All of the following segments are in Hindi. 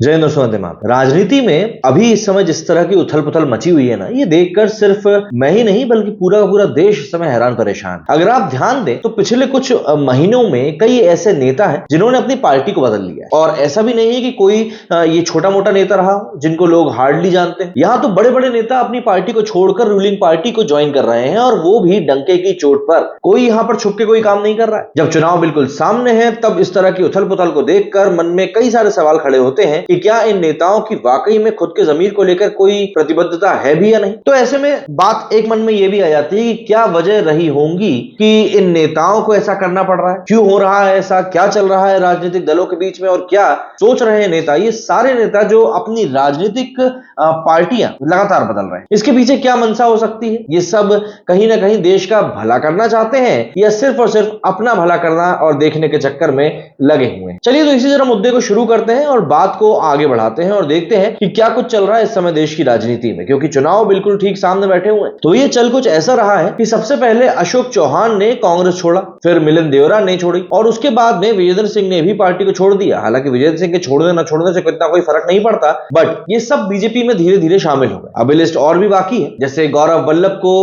जय हिंद वंदे मातरम। राजनीति में अभी इस समय जिस तरह की उथल पुथल मची हुई है ना, ये देखकर सिर्फ मैं ही नहीं बल्कि पूरा का पूरा देश इस समय हैरान परेशान। अगर आप ध्यान दें तो पिछले कुछ महीनों में कई ऐसे नेता हैं जिन्होंने अपनी पार्टी को बदल लिया है। और ऐसा भी नहीं है कि कोई ये छोटा मोटा नेता रहा हो जिनको लोग हार्डली जानते हैं। यहाँ तो बड़े बड़े नेता अपनी पार्टी को छोड़कर रूलिंग पार्टी को ज्वाइन कर रहे हैं, और वो भी डंके की चोट पर। कोई यहाँ पर छुप के कोई काम नहीं कर रहा है। जब चुनाव बिल्कुल सामने है तब इस तरह की उथल पुथल को देखकर मन में कई सारे सवाल खड़े होते हैं कि क्या इन नेताओं की वाकई में खुद के जमीर को लेकर कोई प्रतिबद्धता है भी या नहीं। तो ऐसे में बात एक मन में यह भी आ जाती है कि क्या वजह रही होंगी कि इन नेताओं को ऐसा करना पड़ रहा है, क्यों हो रहा है ऐसा, क्या चल रहा है राजनीतिक दलों के बीच में और क्या सोच रहे हैं नेता। ये सारे नेता जो अपनी राजनीतिक पार्टियां लगातार बदल रहे हैं, इसके पीछे क्या मंशा हो सकती है। ये सब कहीं ना कहीं देश का भला करना चाहते हैं या सिर्फ और सिर्फ अपना भला करना और देखने के चक्कर में लगे हुए हैं। चलिए तो इसी तरह मुद्दे को शुरू करते हैं और बात को आगे बढ़ाते हैं और देखते हैं कि क्या कुछ चल रहा है इस समय देश की राजनीति में, क्योंकि चुनाव बिल्कुल ठीक सामने बैठे हुए हैं। तो ये चल कुछ ऐसा रहा है कि सबसे पहले अशोक चौहान ने कांग्रेस छोड़ा, फिर मिलिंद देवरा ने छोड़ी और उसके बाद में विजेंद्र सिंह ने भी पार्टी को छोड़ दिया। हालांकि विजेंद्र सिंह के छोड़ने न छोड़ने से इतना कोई फर्क नहीं पड़ता, बट ये सब बीजेपी में धीरे धीरे शामिल हो गए। अभी लिस्ट और भी बाकी है, जैसे गौरव वल्लभ को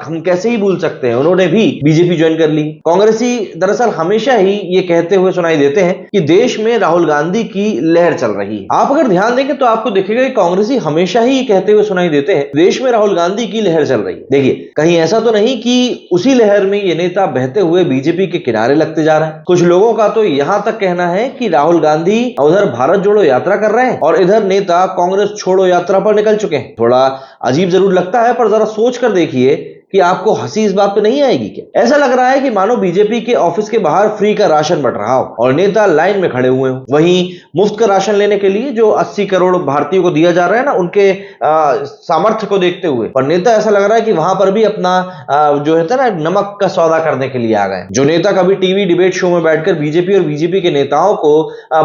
हम कैसे ही भूल सकते हैं, उन्होंने भी बीजेपी ज्वाइन कर ली। कांग्रेसी दरअसल हमेशा ही ये कहते हुए सुनाई देते हैं कि देश में राहुल गांधी की लहर चल रही है। आप अगर ध्यान देंगे तो आपको दिखेगा कि कांग्रेसी हमेशा ही कहते हुए सुनाई देते हैं देश में राहुल गांधी की लहर चल रही है। देखिए, कहीं ऐसा तो नहीं कि उसी लहर में ये नेता बहते हुए बीजेपी के किनारे लगते जा रहे हैं। कुछ लोगों का तो यहां तक कहना है कि राहुल गांधी उधर भारत जोड़ो यात्रा कर रहे हैं और इधर नेता कांग्रेस छोड़ो यात्रा पर निकल चुके हैं। थोड़ा अजीब जरूर लगता है, पर जरा सोच कर देखिए कि आपको हंसी इस बात पे नहीं आएगी क्या। ऐसा लग रहा है कि मानो बीजेपी के ऑफिस के बाहर फ्री का राशन बंट रहा हो और नेता लाइन में खड़े हुए हो। वहीं मुफ्त का राशन लेने के लिए जो 80 करोड़ भारतीयों को दिया जा रहा है ना, उनके सामर्थ्य को देखते हुए, और नेता ऐसा लग रहा है कि वहां पर भी अपना जो है ना नमक का सौदा करने के लिए आ गए। जो नेता कभी टीवी डिबेट शो में बैठकर बीजेपी और बीजेपी के नेताओं को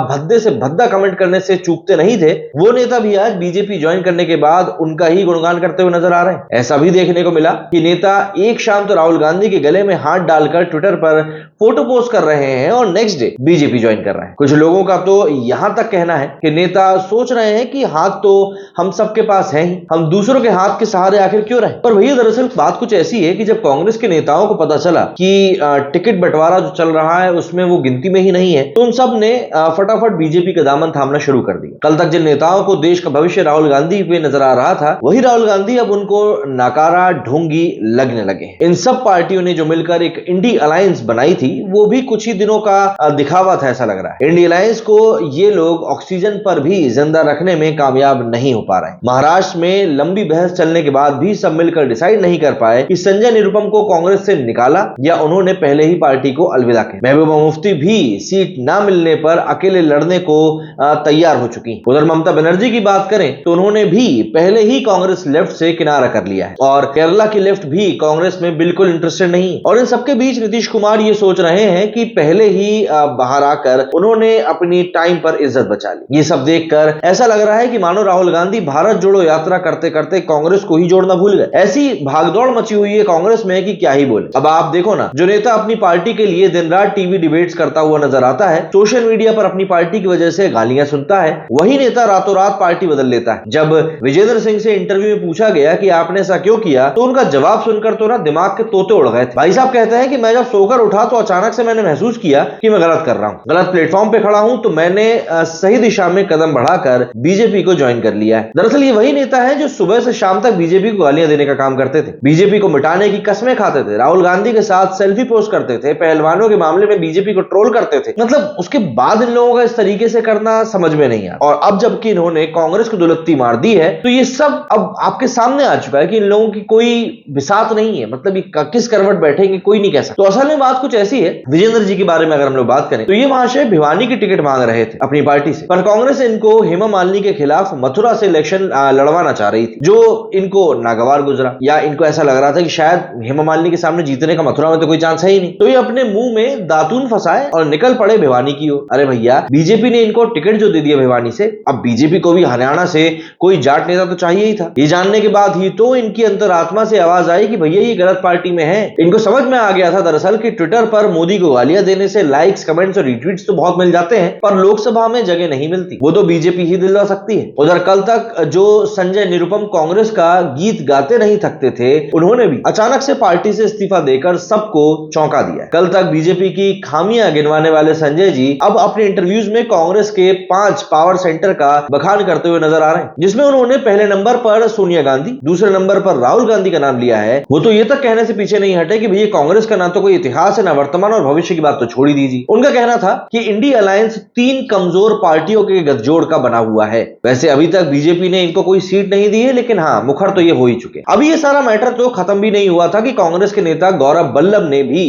भद्दे से भद्दा कमेंट करने से चूकते नहीं थे, वो नेता भी आज बीजेपी ज्वाइन करने के बाद उनका ही गुणगान करते हुए नजर आ रहे हैं। ऐसा भी देखने को मिला कि नेता एक शाम तो राहुल गांधी के गले में हाथ डालकर ट्विटर पर फोटो पोस्ट कर रहे हैं और नेक्स्ट डे बीजेपी ज्वाइन कर रहे हैं। कुछ लोगों का तो यहां तक कहना है कि नेता सोच रहे हैं कि हाथ तो हम सबके पास है ही, हम दूसरों के हाथ के सहारे आखिर क्यों रहे। पर भैया दरअसल बात कुछ ऐसी है कि जब कांग्रेस के नेताओं को पता चला कि टिकट बंटवारा जो चल रहा है उसमें वो गिनती में ही नहीं है, तो उन सब ने फटाफट बीजेपी का दामन थामना शुरू कर दिया। कल तक जिन नेताओं को देश का भविष्य राहुल गांधी पे नजर आ रहा था, वही राहुल गांधी अब उनको नकारा ढोंगी लगने लगे। इन सब पार्टियों ने जो मिलकर एक इंडी अलायंस बनाई थी, वो भी कुछ ही दिनों का दिखावा था ऐसा लग रहा है। इंडी अलायंस को ये लोग ऑक्सीजन पर भी जिंदा रखने में कामयाब नहीं हो पा रहे हैं। महाराष्ट्र में लंबी बहस चलने के बाद भी सब मिलकर डिसाइड नहीं कर पाए कि संजय निरुपम को कांग्रेस से निकाला या उन्होंने पहले ही पार्टी को अलविदा किया। महबूबा मुफ्ती भी सीट ना मिलने पर अकेले लड़ने को तैयार हो चुकी। उधर ममता बनर्जी की बात करें तो उन्होंने भी पहले ही कांग्रेस लेफ्ट से किनारा कर लिया है और केरला की लेफ्ट भी कांग्रेस में बिल्कुल इंटरेस्टेड नहीं। और इन सबके बीच नीतीश कुमार ये सोच रहे हैं कि पहले ही बाहर आकर उन्होंने अपनी टाइम पर इज्जत बचा ली। ये सब देखकर ऐसा लग रहा है कि मानो राहुल गांधी भारत जोड़ो यात्रा करते करते कांग्रेस को ही जोड़ना भूल गए। ऐसी भागदौड़ मची हुई है कांग्रेस में कि क्या ही बोले। अब आप देखो ना, जो नेता अपनी पार्टी के लिए दिन रात टीवी डिबेट्स करता हुआ नजर आता है, सोशल मीडिया पर अपनी पार्टी की वजह से गालियां सुनता है, वही नेता रातों रात पार्टी बदल लेता है। जब विजेंद्र सिंह से इंटरव्यू में पूछा गया कि आपने ऐसा क्यों किया, तो उनका जवाब सुनकर तो ना दिमाग के तोते उड़ गए थे। भाई साहब कहते हैं कि मैं जब सोकर उठा तो अचानक से मैंने महसूस किया कि मैं गलत कर रहा हूं, गलत प्लेटफॉर्म पे खड़ा हूं, तो मैंने सही दिशा में कदम बढ़ाकर बीजेपी को ज्वाइन कर लिया है। दरअसल ये वही नेता है जो सुबह से शाम तक बीजेपी को गालियां देने का काम करते थे, बीजेपी को मिटाने की कसमें खाते थे, राहुल गांधी के साथ सेल्फी पोस्ट करते थे, पहलवानों के मामले में बीजेपी को ट्रोल करते थे। मतलब उसके बाद इन लोगों का इस तरीके से करना समझ में नहीं आया। और अब जबकि इन्होंने कांग्रेस को दुलत्ती मार दी है, तो ये सब अब आपके सामने आ चुका है कि इन लोगों की कोई बिसात नहीं है। मतलब ये किस करवट बैठेंगे कोई नहीं कह सकता। तो असल में बात कुछ ऐसी है, विजेंद्र जी के बारे में अगर हम लोग बात करें तो ये महाशय भिवानी की टिकट मांग रहे थे अपनी पार्टी से, पर कांग्रेस इनको हेमा मालिनी के खिलाफ मथुरा से इलेक्शन लड़वाना चाह रही थी, जो इनको नागवार गुजरा, या इनको ऐसा लग रहा था कि शायद हेमा मालिनी के सामने जीतने का मथुरा में तो कोई चांस है ही नहीं। तो ये अपने मुंह में दातून फंसाए और निकल पड़े भिवानी की ओर। अरे भैया, बीजेपी ने इनको टिकट जो दे दिया भिवानी से, अब बीजेपी को भी हरियाणा से कोई जाट नेता तो चाहिए ही था। ये जानने के बाद ही तो इनकी अंतरात्मा से आवाज बताई कि भैया ये गलत पार्टी में है। इनको समझ में आ गया था दरअसल कि ट्विटर पर मोदी को गालियां देने से लाइक्स, कमेंट्स और रिट्वीट्स तो बहुत मिल जाते हैं, पर लोकसभा में जगह नहीं मिलती, वो तो बीजेपी ही दिलवा सकती है। उधर कल तक जो संजय निरुपम कांग्रेस का गीत गाते नहीं थकते थे, उन्होंने भी अचानक से पार्टी से इस्तीफा देकर सबको चौंका दिया। कल तक बीजेपी की खामियां गिनवाने वाले संजय जी अब अपने इंटरव्यूज में कांग्रेस के 5 पावर सेंटर का बखान करते हुए नजर आ रहे हैं, जिसमें उन्होंने पहले नंबर पर सोनिया गांधी, दूसरे नंबर पर राहुल गांधी का नाम लिया है। वो तो ये तक कहने से पीछे नहीं हटे कि भैया कांग्रेस का ना तो कोई इतिहास है, ना वर्तमान और भविष्य की बात तो छोड़ ही दीजिए। उनका कहना था कि इंडिया अलायंस 3 कमजोर पार्टियों के गठजोड़ का बना हुआ है। वैसे अभी तक बीजेपी ने इनको कोई सीट नहीं दी है, लेकिन हाँ, मुखर तो ये हो ही चुके। अभी ये सारा मैटर तो खत्म भी नहीं हुआ था कि कांग्रेस के नेता गौरव वल्लभ ने भी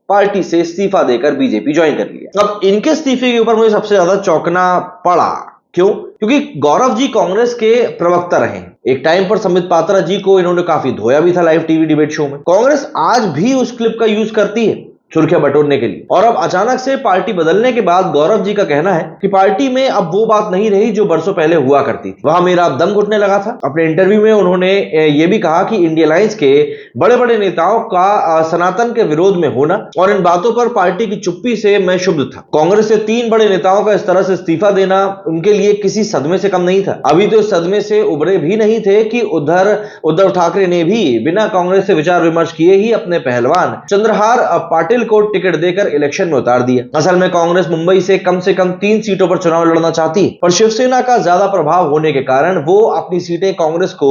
पार्टी से इस्तीफा देकर बीजेपी ज्वाइन कर लिया। अब इनके इस्तीफे के ऊपर मुझे सबसे ज्यादा चौंकना पड़ा। क्यों? क्योंकि गौरव जी कांग्रेस के प्रवक्ता रहे। एक टाइम पर संबित पात्रा जी को इन्होंने काफी धोया भी था लाइव टीवी डिबेट शो में। कांग्रेस आज भी उस क्लिप का यूज करती है सुर्खियां बटोरने के लिए। और अब अचानक से पार्टी बदलने के बाद गौरव जी का कहना है कि पार्टी में अब वो बात नहीं रही जो बरसों पहले हुआ करती थी। वहां मेरा अब दम घुटने लगा था। अपने इंटरव्यू में उन्होंने ये भी कहा कि इंडिया अलायंस के बड़े बड़े नेताओं का सनातन के विरोध में होना और इन बातों पर पार्टी की चुप्पी से मैं क्षुब्ध था। कांग्रेस से 3 बड़े नेताओं का इस तरह से इस्तीफा देना उनके लिए किसी सदमे से कम नहीं था। अभी तो इस सदमे से उभरे भी नहीं थे कि उधर उद्धव ठाकरे ने भी बिना कांग्रेस से विचार विमर्श किए ही अपने पहलवान चंद्रहार पाटिल को टिकट देकर इलेक्शन में उतार दिया। असल में कांग्रेस मुंबई से कम 3 सीटों पर चुनाव लड़ना चाहती है, पर शिवसेना का ज्यादा प्रभाव होने के कारण वो अपनी सीटें कांग्रेस को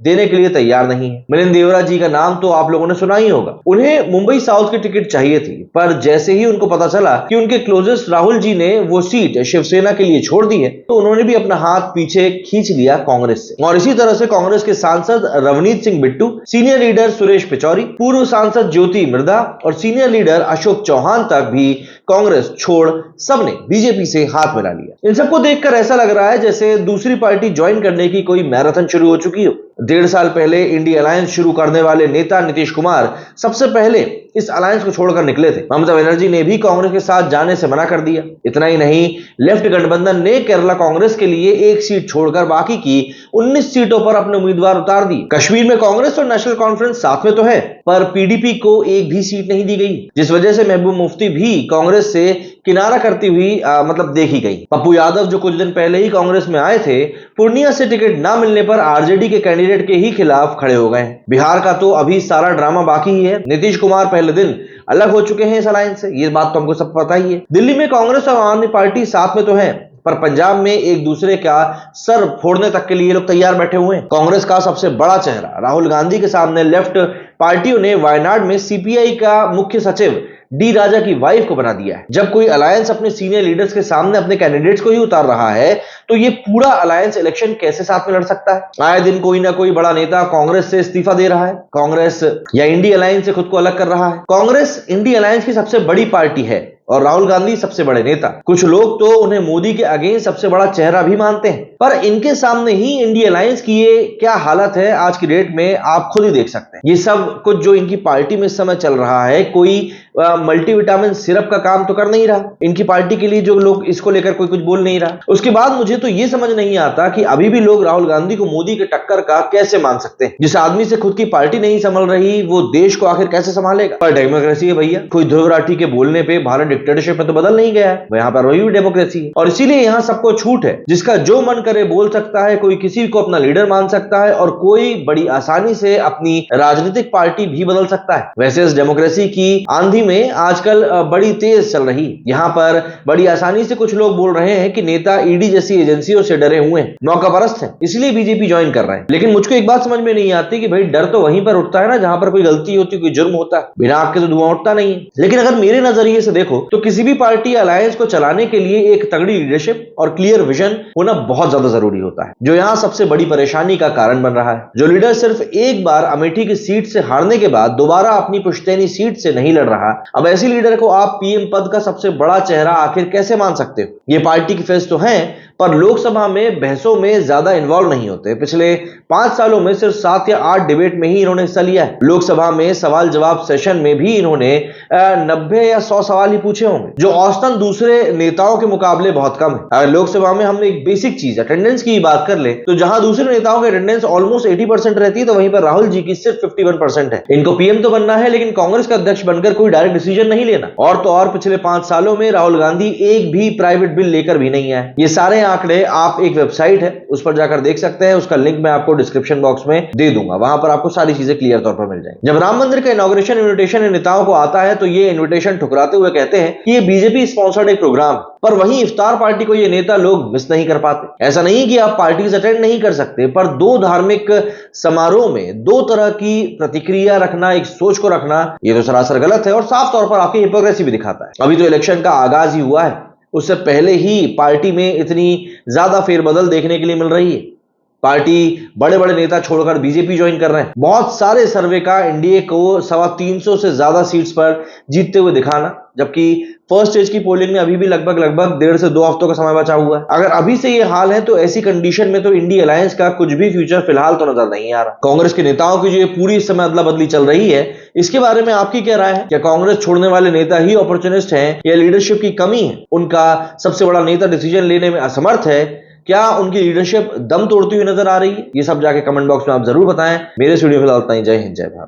देने के लिए तैयार नहीं है। मिलिंद देवरा जी का नाम तो आप लोगों ने सुना ही होगा। उन्हें मुंबई साउथ की टिकट चाहिए थी, पर जैसे ही उनको पता चला कि उनके क्लोजेस्ट राहुल जी ने वो सीट शिवसेना के लिए छोड़ दी है, तो उन्होंने भी अपना हाथ पीछे खींच लिया कांग्रेस से। और इसी तरह से कांग्रेस के सांसद रवनीत सिंह बिट्टू, सीनियर लीडर सुरेश पिचौरी, पूर्व सांसद ज्योति मिर्धा और सीनियर लीडर अशोक चौहान तक भी कांग्रेस छोड़ सबने बीजेपी से हाथ मिला लिया। इन सबको देखकर ऐसा लग रहा है जैसे दूसरी पार्टी ज्वाइन करने की कोई मैराथन शुरू हो चुकी हो। 1.5 साल पहले इंडिया अलायंस शुरू करने वाले नेता नीतीश कुमार सबसे पहले इस अलायंस को छोड़कर निकले थे। ममता बनर्जी ने भी कांग्रेस के साथ जाने से मना कर दिया। इतना ही नहीं, लेफ्ट गठबंधन ने केरला कांग्रेस के लिए 1 सीट छोड़कर बाकी की 19 सीटों पर अपने उम्मीदवार उतार दिए। कश्मीर में कांग्रेस और नेशनल कॉन्फ्रेंस साथ में तो है, पर पीडीपी को एक भी सीट नहीं दी गई, जिस वजह से महबूब मुफ्ती भी कांग्रेस से किनारा करती हुई देखी गई। पप्पू यादव जो कुछ दिन पहले ही कांग्रेस में आए थे, पूर्णिया से टिकट ना मिलने पर आरजेडी के कैंडिडेट के ही खिलाफ खड़े हो गए। बिहार का तो अभी सारा ड्रामा बाकी ही है। नीतीश कुमार पहले दिन अलग हो चुके हैं इस अलायंस से, ये बात तो हमको सब पता ही है। दिल्ली में कांग्रेस और आम आदमी पार्टी साथ में तो है, पर पंजाब में एक दूसरे का सर फोड़ने तक के लिए लोग तैयार बैठे हुए हैं। कांग्रेस का सबसे बड़ा चेहरा राहुल गांधी के सामने लेफ्ट पार्टियों ने वायनाड में सीपीआई का मुख्य सचिव डी राजा की वाइफ को बना दिया है। जब कोई अलायंस अपने सीनियर लीडर्स के सामने अपने कैंडिडेट्स को ही उतार रहा है, तो ये पूरा अलायंस इलेक्शन कैसे साथ में लड़ सकता है? आए दिन कोई ना कोई बड़ा नेता कांग्रेस से इस्तीफा दे रहा है, कांग्रेस या इंडिया अलायंस से खुद को अलग कर रहा है। कांग्रेस इंडिया अलायंस की सबसे बड़ी पार्टी है और राहुल गांधी सबसे बड़े नेता। कुछ लोग तो उन्हें मोदी के अगेंस्ट सबसे बड़ा चेहरा भी मानते हैं, पर इनके सामने ही इंडिया अलायंस की ये क्या हालत है आज की डेट में, आप खुद ही देख सकते हैं। ये सब कुछ जो इनकी पार्टी में इस समय चल रहा है, कोई मल्टीविटामिन सिरप का काम तो कर नहीं रहा इनकी पार्टी के लिए, जो लोग इसको लेकर कोई कुछ बोल नहीं रहा। उसके बाद मुझे तो ये समझ नहीं आता कि अभी भी लोग राहुल गांधी को मोदी के टक्कर का कैसे मान सकते हैं। जिस आदमी से खुद की पार्टी नहीं संभल रही, वो देश को आखिर कैसे संभालेगा? पर डेमोक्रेसी है भैया, कोई ध्रुव राठी के बोलने पे भारत डिक्टेटरशिप में तो बदल नहीं गया है, यहाँ पर वही भी डेमोक्रेसी है। और इसीलिए यहाँ सबको छूट है, जिसका जो मन करे बोल सकता है, कोई किसी को अपना लीडर मान सकता है और कोई बड़ी आसानी से अपनी राजनीतिक पार्टी भी बदल सकता है। वैसे इस डेमोक्रेसी की आंधी में आजकल बड़ी तेज चल रही, यहाँ पर बड़ी आसानी से कुछ लोग बोल रहे हैं कि नेता ईडी जैसी एजेंसियों से डरे हुए हैं, मौकापरस्त हैं, इसलिए बीजेपी ज्वाइन कर रहे हैं। लेकिन मुझको एक बात समझ में नहीं आती कि भाई डर तो वहीं पर उठता है ना जहां पर कोई गलती होती, कोई जुर्म होता है, बिना आग के तो धुआं उठता नहीं है। लेकिन अगर मेरे नजरिए से देखो तो किसी भी पार्टी अलायंस को चलाने के लिए एक तगड़ी लीडरशिप और क्लियर विजन होना बहुत ज्यादा जरूरी होता है, जो यहाँ सबसे बड़ी परेशानी का कारण बन रहा है। जो लीडर सिर्फ एक बार अमेठी की सीट से हारने के बाद दोबारा अपनी पुश्तैनी सीट से नहीं लड़ रहा रहा। अब ऐसी लीडर को आप पीएम पद का सबसे बड़ा चेहरा आखिर कैसे मान सकते हो? ये पार्टी की फेस तो है, पर लोकसभा में बहसों में ज्यादा इन्वॉल्व नहीं होते। पिछले 5 सालों में सिर्फ 7 या 8 डिबेट में ही इन्होंने हिस्सा लिया है। लोकसभा में सवाल जवाब सेशन में भी इन्होंने 90 या 100 सवाल ही पूछे होंगे, जो औसतन दूसरे नेताओं के मुकाबले बहुत कम है। अगर लोकसभा में हमने एक बेसिक चीज अटेंडेंस की बात कर ले, तो जहां दूसरे नेताओं की अटेंडेंस ऑलमोस्ट 80% रहती है, तो वहीं पर राहुल जी की सिर्फ 51% है। इनको पीएम तो बनना है, लेकिन कांग्रेस का अध्यक्ष बनकर कोई डायरेक्ट डिसीजन नहीं लेना। और तो और पिछले 5 सालों में राहुल गांधी एक भी प्राइवेट बिल लेकर भी नहीं आए। ये सारे आंकड़े आप एक वेबसाइट है उस पर जाकर देख सकते हैं, उसका लिंक मैं आपको डिस्क्रिप्शन बॉक्स में दे दूंगा, वहां पर आपको सारी चीजें क्लियर तौर पर मिल जाएंगी। जब राम मंदिर का इनॉग्रेशन इन्विटेशन नेताओं को आता है, तो ये इन्विटेशन ठुकराते हुए कहते हैं कि ये बीजेपी स्पॉन्सर्ड एक प्रोग्राम, पर वहीं इफ्तार पार्टी को ये नेता लोग मिस नहीं कर पाते। ऐसा नहीं कि आप पार्टीज अटेंड नहीं कर सकते, पर 2 धार्मिक समारोह में 2 तरह की प्रतिक्रिया रखना, एक सोच को रखना, ये तो सरासर गलत है और साफ तौर पर आपकी हिपोक्रेसी भी दिखाता है। अभी तो इलेक्शन का आगाज ही हुआ है, उससे पहले ही पार्टी में इतनी ज्यादा फेरबदल देखने के लिए मिल रही है। पार्टी बड़े बड़े नेता छोड़कर बीजेपी ज्वाइन कर रहे हैं। बहुत सारे सर्वे का एनडीए को 350 से ज्यादा सीट्स पर जीतते हुए दिखाना, जबकि फर्स्ट स्टेज की पोलिंग में अभी भी लगभग 1.5 से 2 हफ्तों का समय बचा हुआ है। अगर अभी से ये हाल है, तो ऐसी कंडीशन में तो इंडी अलायंस का कुछ भी फ्यूचर फिलहाल तो नजर नहीं आ रहा। कांग्रेस के नेताओं की जो ये पूरी इस समय अदला बदली चल रही है, इसके बारे में आपकी क्या राय है? क्या कांग्रेस छोड़ने वाले नेता ही अपॉर्चुनिस्ट हैं, या लीडरशिप की कमी है? उनका सबसे बड़ा नेता डिसीजन लेने में असमर्थ है? क्या उनकी लीडरशिप दम तोड़ती हुई नजर आ रही है? ये सब जाके कमेंट बॉक्स में आप जरूर बताएं। मेरे वीडियो फिलहाल इतना ही। जय हिंद, जय भारत।